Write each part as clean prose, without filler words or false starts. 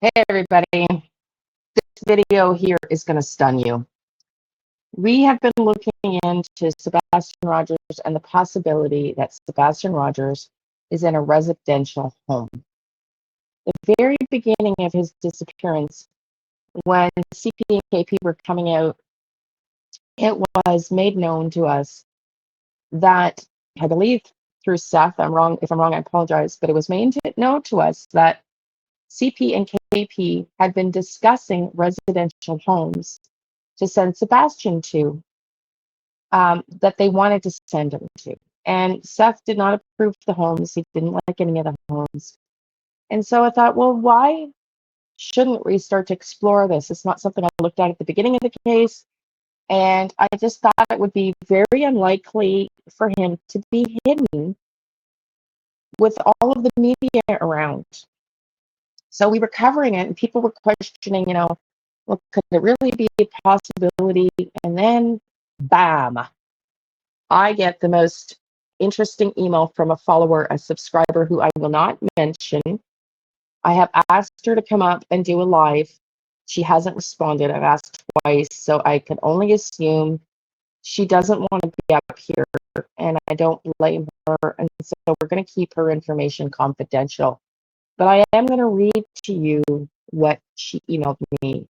Hey everybody, this video here is going to stun you. We have been looking into Sebastian Rogers and the possibility that Sebastian Rogers is in a residential home. The very beginning of his disappearance, when CP and KP were coming out, it was made known to us that, I believe through Seth, if I'm wrong, I apologize, but it was made known to us that CP and KP had been discussing residential homes to send Sebastian to, that they wanted to send him to. And Seth did not approve the homes. He didn't like any of the homes. And so I thought, well, why shouldn't we start to explore this? It's not something I looked at the beginning of the case. And I just thought it would be very unlikely for him to be hidden with all of the media around. So we were covering it, and people were questioning, well, could it really be a possibility? And then, bam, I get the most interesting email from a follower, a subscriber who I will not mention. I have asked her to come up and do a live. She hasn't responded. I've asked twice, so I can only assume she doesn't want to be up here, and I don't blame her. And so we're going to keep her information confidential. But I am going to read to you what she emailed me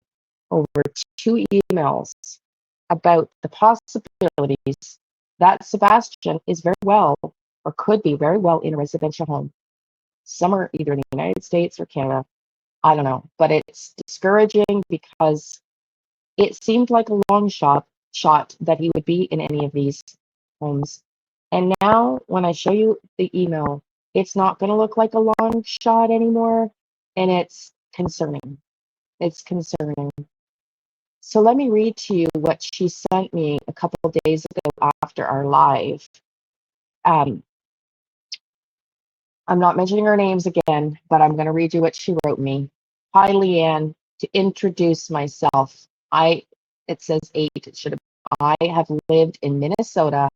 over 2 emails about the possibilities that Sebastian is very well, or could be very well, in a residential home, somewhere either in the United States or Canada. I don't know, but it's discouraging because it seemed like a long shot that he would be in any of these homes. And now when I show you the email, it's not going to look like a long shot anymore, and it's concerning. It's concerning. So let me read to you what she sent me a couple of days ago after our live. I'm not mentioning her names again, but I'm going to read you what she wrote me. Hi, Leanne. To introduce myself, it says 8. It should have. I have lived in Minnesota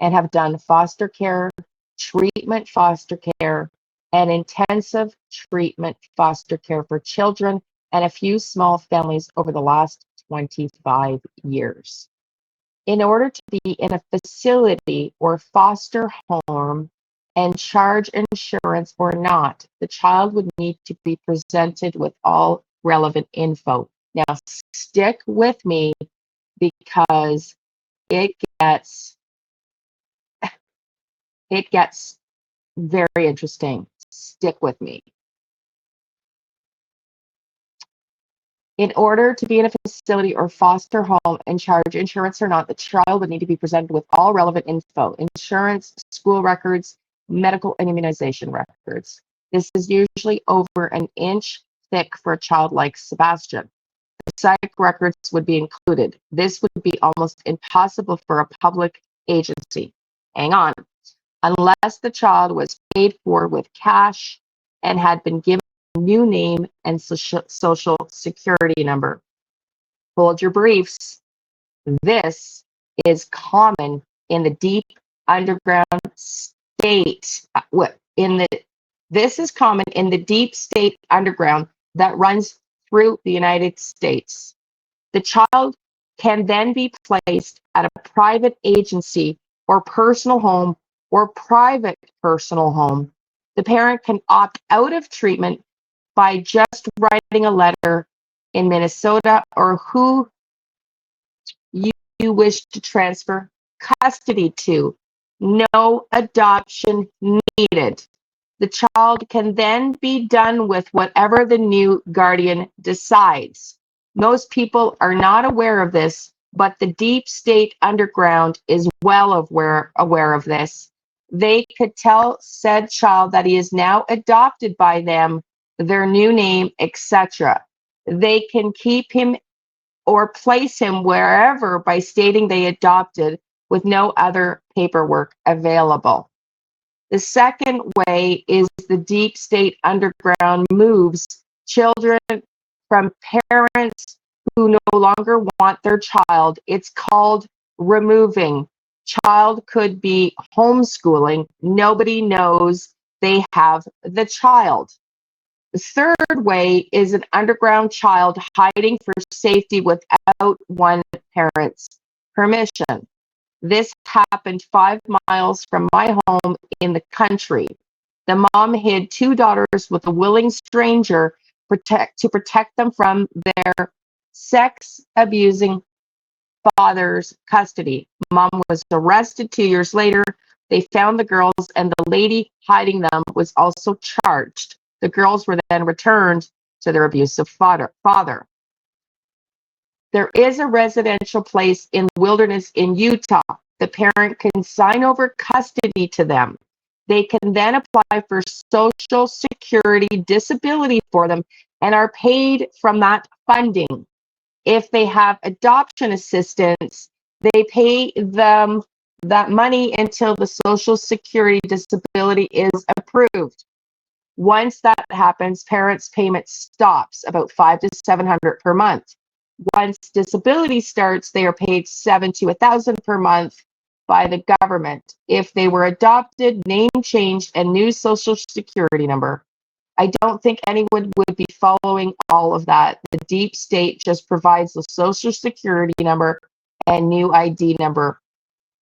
and have done foster care, treatment foster care, and intensive treatment foster care for children and a few small families over the last 25 years. In order to be in a facility or foster home and charge insurance or not, the child would need to be presented with all relevant info. Now, stick with me because it gets very interesting. Stick with me. In order to be in a facility or foster home and charge insurance or not, the child would need to be presented with all relevant info: insurance, school records, medical and immunization records. This is usually over an inch thick for a child like Sebastian. The psych records would be included. This would be almost impossible for a public agency. Hang on. Unless the child was paid for with cash and had been given a new name and social security number. Hold your briefs. This is common in the deep underground state. This is common in the deep state underground that runs through the United States. The child can then be placed at a private agency or personal home or private personal home. The parent can opt out of treatment by just writing a letter in Minnesota or who you wish to transfer custody to. No adoption needed. The child can then be done with whatever the new guardian decides. Most people are not aware of this, but the deep state underground is well aware of this. They could tell said child that he is now adopted by them, their new name, etc. They can keep him or place him wherever by stating they adopted with no other paperwork available. The second way is the deep state underground moves children from parents who no longer want their child. It's called removing. Child could be homeschooling. Nobody knows they have the child. The third way is an underground child hiding for safety without one parent's permission. This happened 5 miles from my home in the country. The mom hid two daughters with a willing stranger to protect them from their sex-abusing father's custody. Mom was arrested 2 years later. They found the girls, and the lady hiding them was also charged. The girls were then returned to their abusive father. There is a residential place in the wilderness in Utah. The parent can sign over custody to them. They can then apply for Social Security disability for them and are paid from that funding. If they have adoption assistance, they pay them that money until the Social Security disability is approved. Once that happens, parents' payment stops about $500 to $700 per month. Once disability starts, they are paid $700 to $1,000 per month by the government. If they were adopted, name changed, and new Social Security number. I don't think anyone would be following all of that. The deep state just provides the Social Security number and new ID number.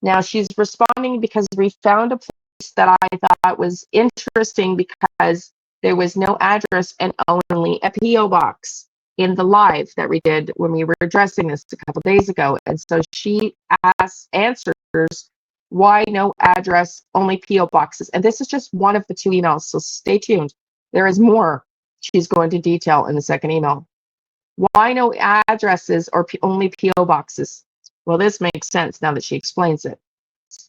Now she's responding because we found a place that I thought was interesting because there was no address and only a P.O. box in the live that we did when we were addressing this a couple days ago. And so she answers why no address, only P.O. boxes. And this is just one of the two emails, so stay tuned. There is more she's going to detail in the second email. Why no addresses or only P.O. boxes? Well, this makes sense now that she explains it.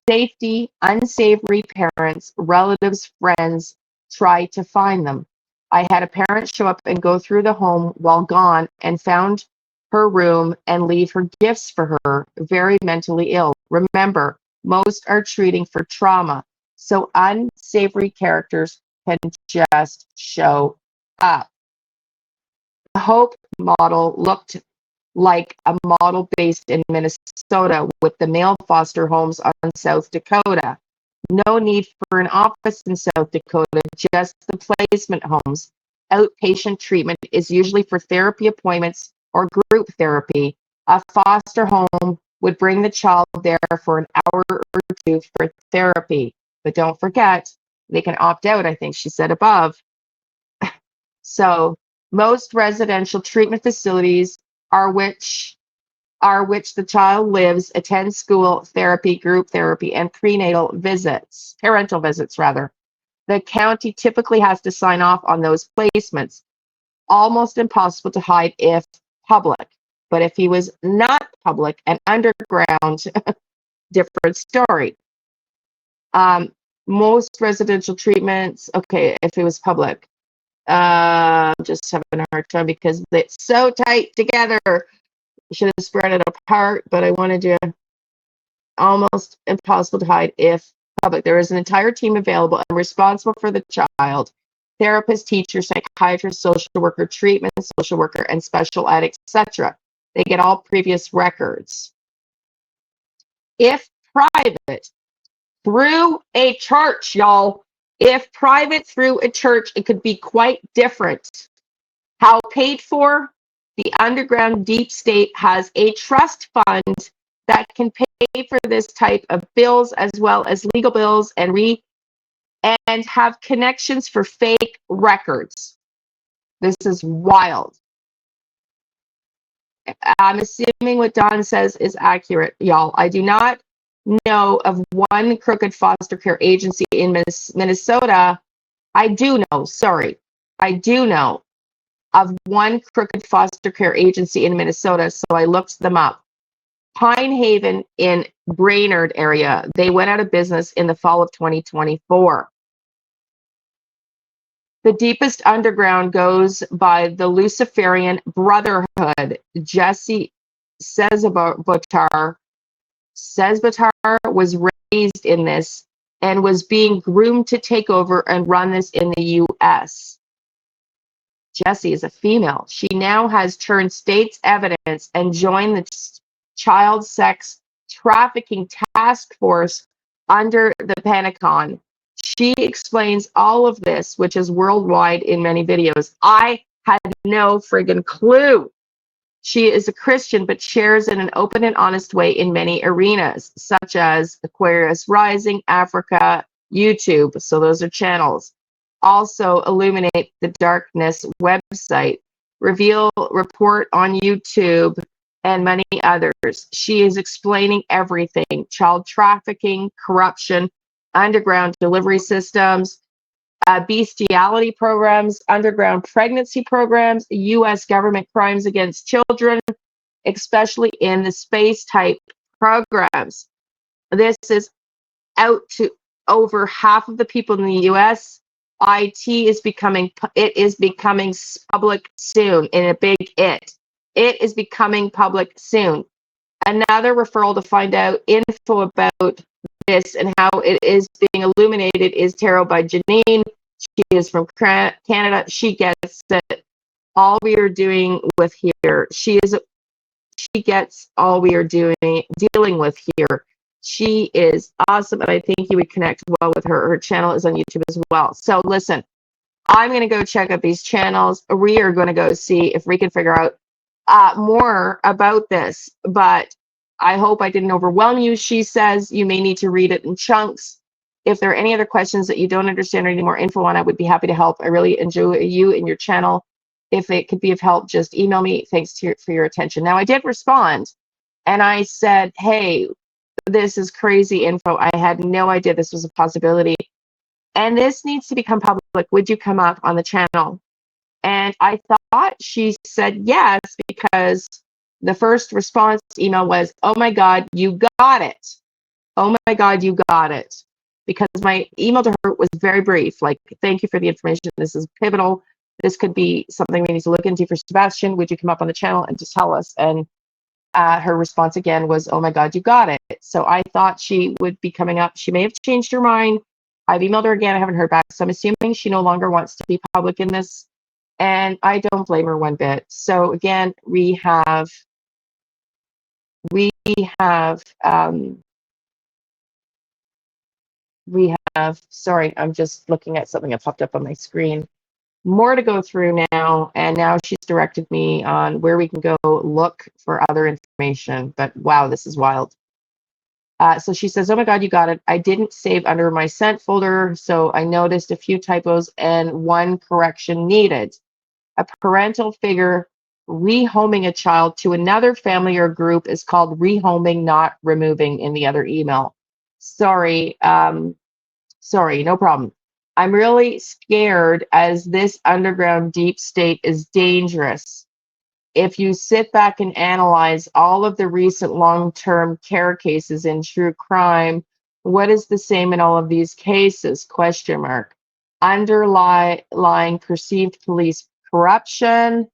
Safety, unsavory parents, relatives, friends try to find them. I had a parent show up and go through the home while gone and found her room and leave her gifts for her, very mentally ill. Remember, most are treating for trauma, so unsavory characters can just show up. The Hope model looked like a model based in Minnesota with the male foster homes on South Dakota. No need for an office in South Dakota, just the placement homes. Outpatient treatment is usually for therapy appointments or group therapy. A foster home would bring the child there for an hour or two for therapy. But don't forget, they can opt out, I think she said above. So most residential treatment facilities are which the child lives, attends school, therapy, group therapy, and prenatal visits, parental visits rather. The county typically has to sign off on those placements. Almost impossible to hide if public. But if he was not public and underground, different story. Most residential treatments, okay, if it was public. I'm just having a hard time because it's so tight together. I should have spread it apart, but I wanted to almost impossible to hide if public. There is an entire team available and responsible for the child. Therapist, teacher, psychiatrist, social worker, treatment, social worker, and special ed, etc. They get all previous records. If private, through a church, y'all. If private through a church, it could be quite different. How paid for? The underground deep state has a trust fund that can pay for this type of bills as well as legal bills and have connections for fake records. This is wild. I'm assuming what Don says is accurate, y'all. I do not know of one crooked foster care agency in Minnesota. I do know of one crooked foster care agency in Minnesota, so I looked them up. Pine Haven in Brainerd area. They went out of business in the fall of 2024. The deepest underground goes by the Luciferian Brotherhood. Jesse Sesbatar was raised in this and was being groomed to take over and run this in the U.S. Jessie is a female. She now has turned state's evidence and joined the child sex trafficking task force under the Pentagon. She explains all of this, which is worldwide in many videos. I had no friggin' clue. She is a Christian, but shares in an open and honest way in many arenas, such as Aquarius Rising, Africa, YouTube. So those are channels. Also, Illuminate the Darkness website, Reveal Report on YouTube, and many others. She is explaining everything: child trafficking, corruption, underground delivery systems, bestiality programs, underground pregnancy programs, U.S. government crimes against children, especially in the space type programs. This is out to over half of the people in the U.S. It is becoming public soon. In a big it is becoming public soon. Another referral to find out info about this and how it is being illuminated is Tarot by Janine. She is from Canada. She gets it. All we are doing with here. She gets all we are dealing with here. She is awesome, and I think you would connect well with her. Her channel is on YouTube as well. So listen, I'm going to go check out these channels. We are going to go see if we can figure out more about this, but I hope I didn't overwhelm you. She says you may need to read it in chunks. If there are any other questions that you don't understand or need more info on, I would be happy to help. I really enjoy you and your channel. If it could be of help, just email me. Thanks for your attention. Now, I did respond, and I said, hey, this is crazy info. I had no idea this was a possibility, and this needs to become public. Would you come up on the channel? And I thought she said yes, because the first response email was, oh my God, you got it. Oh my God, you got it. Because my email to her was very brief, like, thank you for the information. This is pivotal. This could be something we need to look into for Sebastian. Would you come up on the channel and just tell us? And her response again was, oh my God, you got it. So I thought she would be coming up. She may have changed her mind. I've emailed her again. I haven't heard back. So I'm assuming she no longer wants to be public in this. And I don't blame her one bit. So again, we have, sorry, I'm just looking at something that popped up on my screen. More to go through now, and now she's directed me on where we can go look for other information. But wow, this is wild. So she says, oh my God, you got it. I didn't save under my sent folder, so I noticed a few typos and one correction needed. A parental figure rehoming a child to another family or group is called rehoming, not removing in the other email. Sorry, no problem. I'm really scared, as this underground deep state is dangerous. If you sit back and analyze all of the recent long-term care cases in true crime, what is the same in all of these cases? Question mark. Underlying perceived police corruption,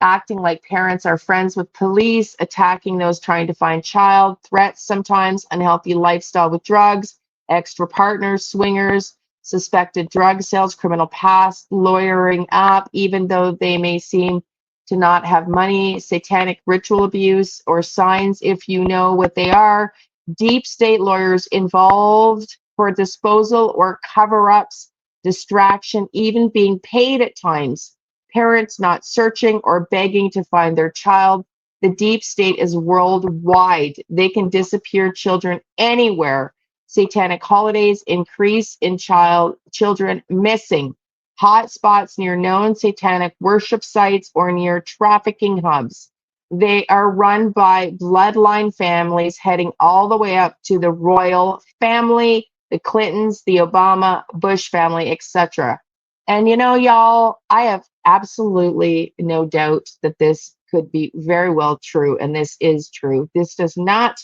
acting like parents are friends with police, attacking those trying to find child, threats sometimes, unhealthy lifestyle with drugs, extra partners, swingers, suspected drug sales, criminal past, lawyering up, even though they may seem to not have money, satanic ritual abuse, or signs if you know what they are, deep state lawyers involved for disposal or cover-ups, distraction, even being paid at times, parents not searching or begging to find their child. The deep state is worldwide. They can disappear children anywhere. Satanic holidays, increase in children missing. Hot spots near known satanic worship sites or near trafficking hubs. They are run by bloodline families heading all the way up to the royal family, the Clintons, the Obama, Bush family, etc. And you know, y'all, I have absolutely no doubt that this could be very well true, and this is true. This does not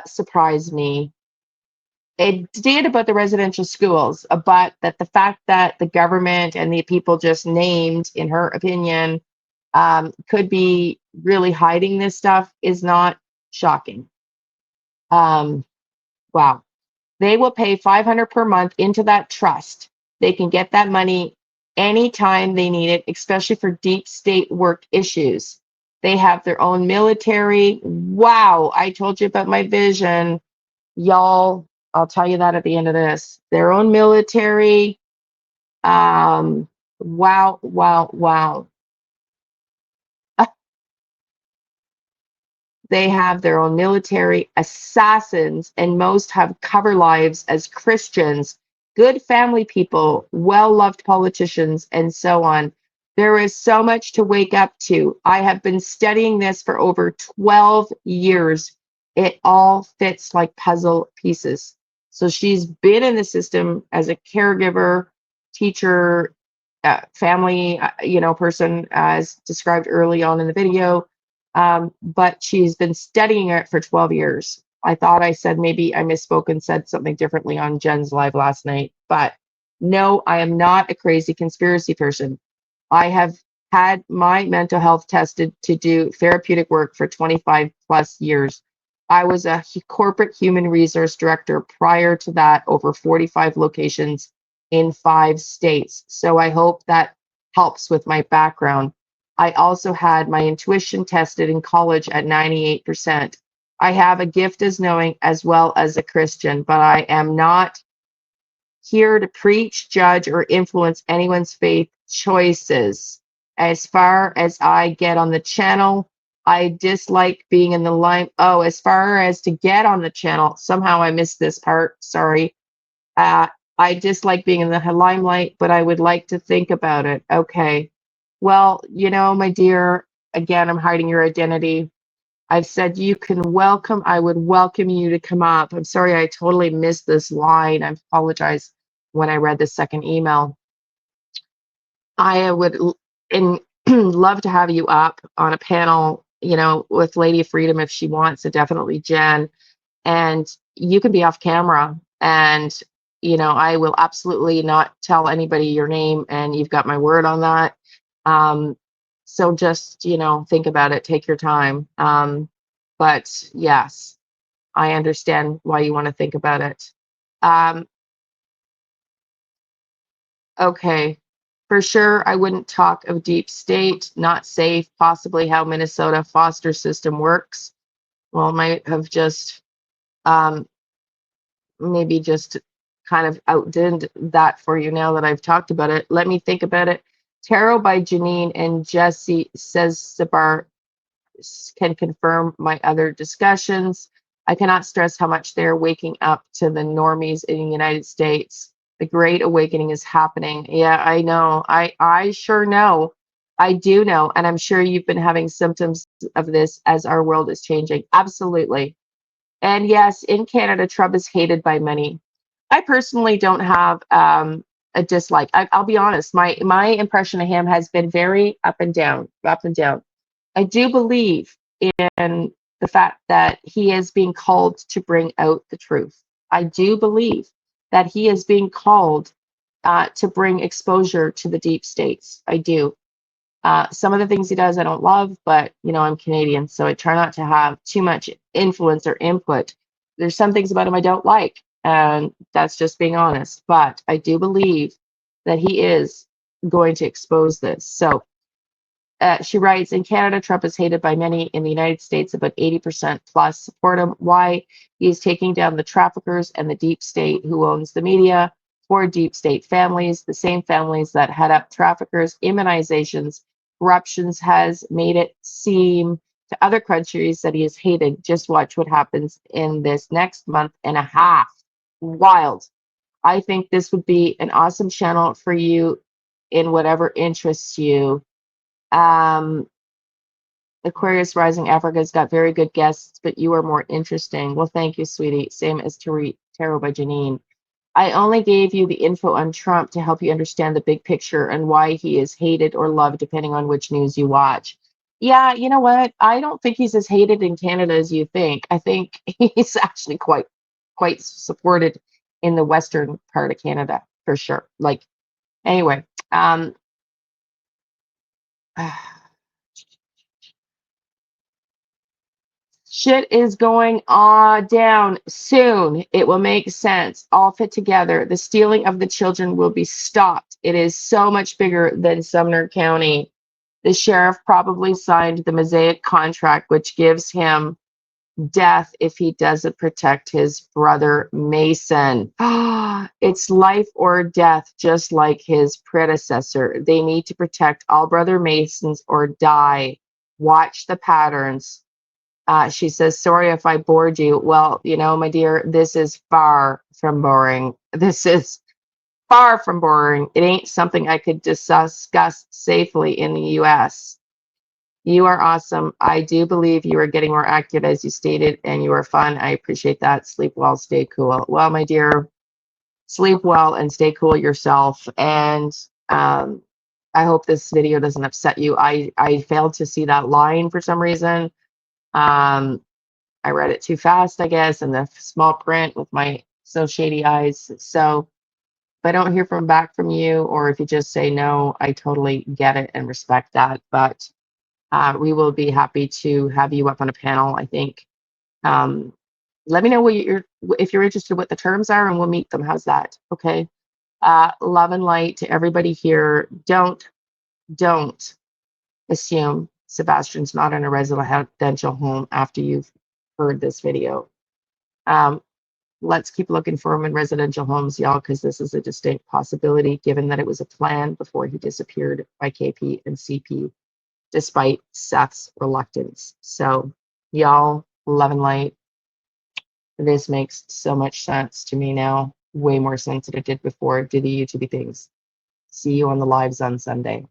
surprise me. It did about the residential schools, but that the fact that the government and the people just named, in her opinion, could be really hiding this stuff is not shocking. Wow. They will pay $500 per month into that trust. They can get that money anytime they need it, especially for deep state work issues. They have their own military. Wow, I told you about my vision. Y'all, I'll tell you that at the end of this. Their own military. Wow, wow, wow. They have their own military, assassins, and most have cover lives as Christians, good family people, well loved politicians, and so on. There is so much to wake up to. I have been studying this for over 12 years. It all fits like puzzle pieces. So she's been in the system as a caregiver, teacher, family, person, as described early on in the video, but she's been studying it for 12 years. I thought I said, maybe I misspoke and said something differently on Jen's live last night, but no, I am not a crazy conspiracy person. I have had my mental health tested to do therapeutic work for 25 plus years. I was a corporate human resource director prior to that, over 45 locations in 5 states. So I hope that helps with my background. I also had my intuition tested in college at 98%. I have a gift as knowing as well as a Christian, but I am not here to preach, judge, or influence anyone's faith choices. As far as I get on the channel, I dislike being in the line. Oh, as far as to get on the channel, somehow I missed this part. Sorry. Uh, I dislike being in the limelight, but I would like to think about it. Okay. Well, my dear, again, I'm hiding your identity. I've said you can welcome, I would welcome you to come up. I'm sorry, I totally missed this line. I apologize when I read the second email. I would love to have you up on a panel, with Lady of Freedom if she wants, so definitely Jen. And you can be off camera, and I will absolutely not tell anybody your name, and you've got my word on that. So just think about it, take your time. But yes, I understand why you want to think about it. um, okay, for sure I wouldn't talk of deep state, not safe, possibly how Minnesota foster system works. Well, might have just um, maybe just kind of outdid that for you now that I've talked about it. Let me think about it. Tarot by Janine and Jesse says Sabar can confirm my other discussions. I cannot stress how much they're waking up to the normies in the United States. The Great Awakening is happening. Yeah, I know. I sure know. I do know. And I'm sure you've been having symptoms of this as our world is changing. Absolutely. And yes, in Canada, Trump is hated by many. I personally don't have a dislike. I'll be honest. My impression of him has been very up and down, up and down. I do believe in the fact that he is being called to bring out the truth. I do believe that he is being called to bring exposure to the deep states. I do. Some of the things he does I don't love, but I'm Canadian, so I try not to have too much influence or input. There's some things about him I don't like, and that's just being honest. But I do believe that he is going to expose this. So she writes, in Canada, Trump is hated by many. In the United States, about 80% plus support him. Why? He is taking down the traffickers and the deep state who owns the media. For deep state families, the same families that head up traffickers, immunizations, corruptions has made it seem to other countries that he is hated. Just watch what happens in this next month and a half. Wild. I think this would be an awesome channel for you in whatever interests you. um, Aquarius rising Africa's got very good guests, but you are more interesting. Well, thank you, sweetie. Same as Tarot by Janine. I only gave you the info on Trump to help you understand the big picture and why he is hated or loved, depending on which news you watch. Yeah, you know what? I don't think he's as hated in Canada as you think. I think he's actually quite supported in the western part of Canada for sure. Like, anyway, shit is going on down soon. It will make sense. All fit together. The stealing of the children will be stopped. It is so much bigger than Sumner County. The sheriff probably signed the Mosaic contract, which gives him death if he doesn't protect his brother Mason. It's life or death, just like his predecessor. They need to protect all brother Masons or die. Watch the patterns. She says, sorry if I bored you. Well, you know, my dear, this is far from boring. This is far from boring. It ain't something I could discuss safely in the US. You are awesome. I do believe you are getting more accurate as you stated, and you are fun. I appreciate that. Sleep well, stay cool. Well, my dear, sleep well and stay cool yourself. And I hope this video doesn't upset you. I failed to see that line for some reason. I read it too fast, I guess, in the small print with my so shady eyes. So if I don't hear back from you, or if you just say no, I totally get it and respect that. But we will be happy to have you up on a panel, I think. Let me know if you're interested what the terms are, and we'll meet them. How's that? Okay. Love and light to everybody here. Don't assume Sebastian's not in a residential home after you've heard this video. Let's keep looking for him in residential homes, y'all, because this is a distinct possibility, given that it was a plan before he disappeared by KP and CP, despite Seth's reluctance. So, y'all, love and light. This makes so much sense to me now, way more sense than it did before. Do the YouTube things. See you on the lives on Sunday.